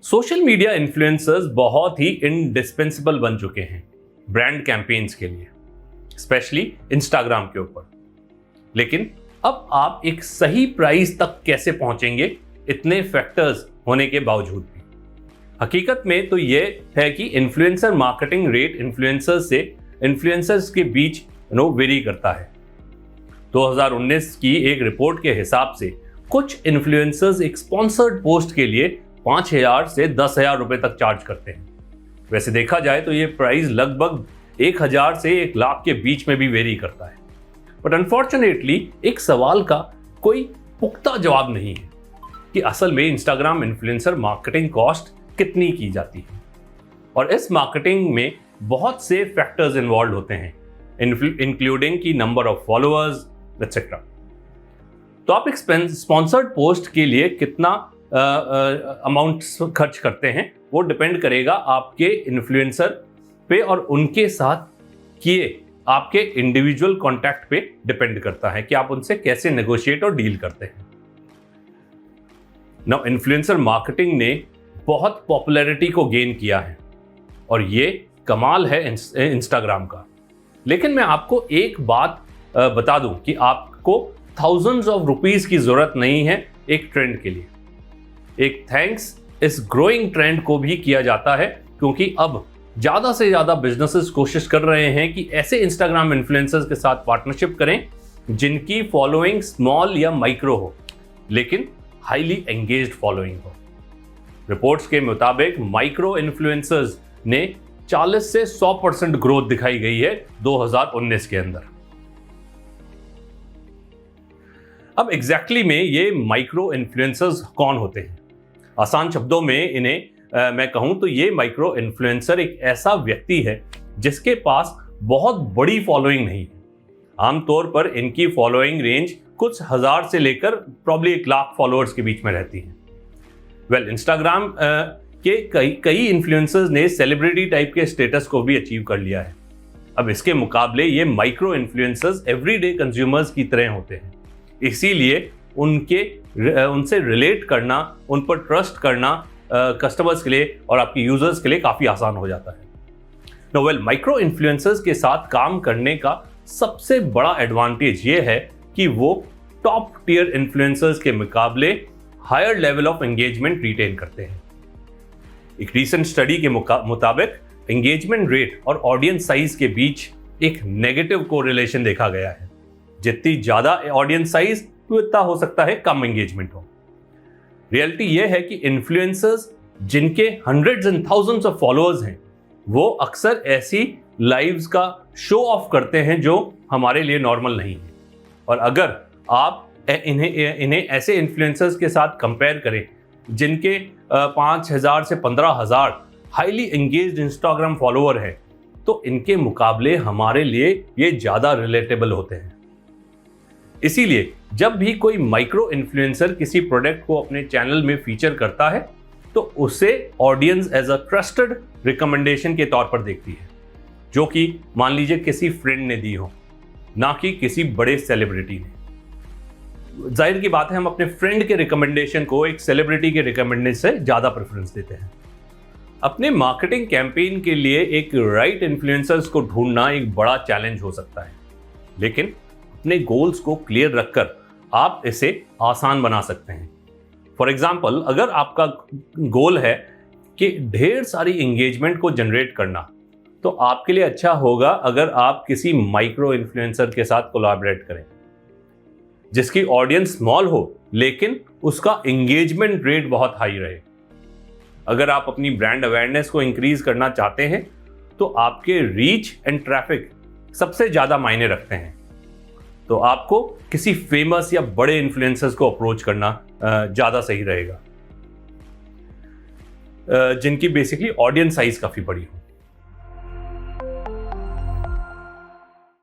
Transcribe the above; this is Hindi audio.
सोशल मीडिया इन्फ्लुएंसर्स बहुत ही इंडिस्पेंसिबल बन चुके हैं ब्रांड कैंपेन्स के लिए, स्पेशली इंस्टाग्राम के ऊपर। लेकिन अब आप एक सही प्राइस तक कैसे पहुंचेंगे इतने फैक्टर्स होने के बावजूद भी? हकीकत में तो ये है कि इन्फ्लुएंसर मार्केटिंग रेट इन्फ्लुएंसर्स से इन्फ्लुएंसर्स के बीच वेरी करता है। 2019 की एक रिपोर्ट के हिसाब से कुछ इन्फ्लुएंसर्स एक स्पॉन्सर्ड पोस्ट के लिए 5,000 से 10,000 रुपए तक चार्ज करते हैं। वैसे देखा जाए तो ये प्राइस लगभग 1,000 से 1 लाख के बीच में भी वेरी करता है। बट अनफॉर्चुनेटली एक सवाल का कोई पुख्ता जवाब नहीं है कि असल में इंस्टाग्राम इन्फ्लुएंसर मार्केटिंग कॉस्ट कितनी की जाती है। और इस मार्केटिंग में बहुत से फैक्टर्स इन्वॉल्व होते हैं, इंक्लूडिंग की नंबर ऑफ फॉलोअर्स एक्सेट्रा। तो आप एक स्पॉन्सर्ड पोस्ट के लिए कितना अमाउंट खर्च करते हैं वो डिपेंड करेगा आपके इन्फ्लुएंसर पे और उनके साथ किए आपके इंडिविजुअल कॉन्टैक्ट पे डिपेंड करता है कि आप उनसे कैसे नेगोशिएट और डील करते हैं। नाउ इन्फ्लुएंसर मार्केटिंग ने बहुत पॉपुलैरिटी को गेन किया है और ये कमाल है इंस्टाग्राम का। लेकिन मैं आपको एक बात बता दूं कि आपको थाउजेंड्स ऑफ रुपीस की जरूरत नहीं है एक ट्रेंड के लिए। एक थैंक्स इस ग्रोइंग ट्रेंड को भी किया जाता है क्योंकि अब ज्यादा से ज्यादा बिजनेसेस कोशिश कर रहे हैं कि ऐसे इंस्टाग्राम इन्फ्लुएंसर्स के साथ पार्टनरशिप करें जिनकी फॉलोइंग स्मॉल या माइक्रो हो लेकिन हाईली एंगेज्ड फॉलोइंग हो। रिपोर्ट्स के मुताबिक माइक्रो इन्फ्लुएंसर्स ने 40 से 100% ग्रोथ दिखाई गई है 2019 के अंदर। अब एग्जैक्टली में ये माइक्रो इन्फ्लुएंसर्स कौन होते हैं? आसान शब्दों में इन्हें मैं कहूं तो ये माइक्रो इन्फ्लुएंसर एक ऐसा व्यक्ति है जिसके पास बहुत बड़ी फॉलोइंग नहीं है। आमतौर पर इनकी फॉलोइंग रेंज कुछ हजार से लेकर प्रॉब्ली 1 लाख फॉलोअर्स के बीच में रहती है। इंस्टाग्राम के कई इन्फ्लुएंसर्स ने सेलिब्रिटी टाइप के स्टेटस को भी अचीव कर लिया है। अब इसके मुकाबले ये माइक्रो इन्फ्लुएंसर्स एवरीडे कंज्यूमर्स की तरह होते हैं, इसीलिए उनसे रिलेट करना, उन पर ट्रस्ट करना कस्टमर्स के लिए और आपके यूजर्स के लिए काफी आसान हो जाता है। माइक्रो इन्फ्लुएंसर्स के साथ काम करने का सबसे बड़ा एडवांटेज ये है कि वो टॉप टियर इन्फ्लुएंसर्स के मुकाबले higher level of engagement retain करते हैं। एक रीसेंट स्टडी के मुताबिक एंगेजमेंट रेट और ऑडियंस साइज के बीच एक नेगेटिव कोरिलेशन देखा गया है। जितनी ज्यादा ऑडियंस साइज तो इतना हो सकता है कम एंगेजमेंट हो। रियलिटी यह है कि इन्फ्लुएंसर्स जिनके hundreds and thousands of followers हैं वो अक्सर ऐसी लाइव्स का शो ऑफ करते हैं जो हमारे लिए नॉर्मल नहीं है। और अगर आप इन्हें ऐसे इन्फ्लुएंसर्स के साथ कंपेयर करें जिनके 5,000 से 15,000 हाईली एंगेज्ड इंस्टाग्राम फॉलोअर हैं तो इनके मुकाबले हमारे लिए ये ज्यादा रिलेटेबल होते हैं। इसीलिए जब भी कोई माइक्रो इन्फ्लुएंसर किसी प्रोडक्ट को अपने चैनल में फीचर करता है तो उसे audience as a trusted recommendation के तौर पर देखती है, जो कि मान लीजिए किसी फ्रेंड ने दी हो, ना कि किसी बड़े सेलिब्रिटी ने। जाहिर की बात है हम अपने फ्रेंड के रिकमेंडेशन को एक सेलिब्रिटी के रिकमेंडेशन से ज्यादा प्रेफरेंस देते हैं। अपने मार्केटिंग कैंपेन के लिए एक राइट इन्फ्लुएंसर्स को ढूंढना एक बड़ा चैलेंज हो सकता है, लेकिन अपने गोल्स को क्लियर रखकर आप इसे आसान बना सकते हैं। फॉर एग्जाम्पल, अगर आपका गोल है कि ढेर सारी एंगेजमेंट को जनरेट करना, तो आपके लिए अच्छा होगा अगर आप किसी माइक्रो इन्फ्लुएंसर के साथ कोलैबोरेट करें जिसकी ऑडियंस स्मॉल हो लेकिन उसका एंगेजमेंट रेट बहुत हाई रहे। अगर आप अपनी ब्रांड अवेयरनेस को इंक्रीज करना चाहते हैं तो आपके रीच एंड ट्रैफिक सबसे ज्यादा मायने रखते हैं। तो आपको किसी फेमस या बड़े इन्फ्लुएंसर्स को अप्रोच करना ज्यादा सही रहेगा जिनकी बेसिकली ऑडियंस साइज काफी बड़ी हो।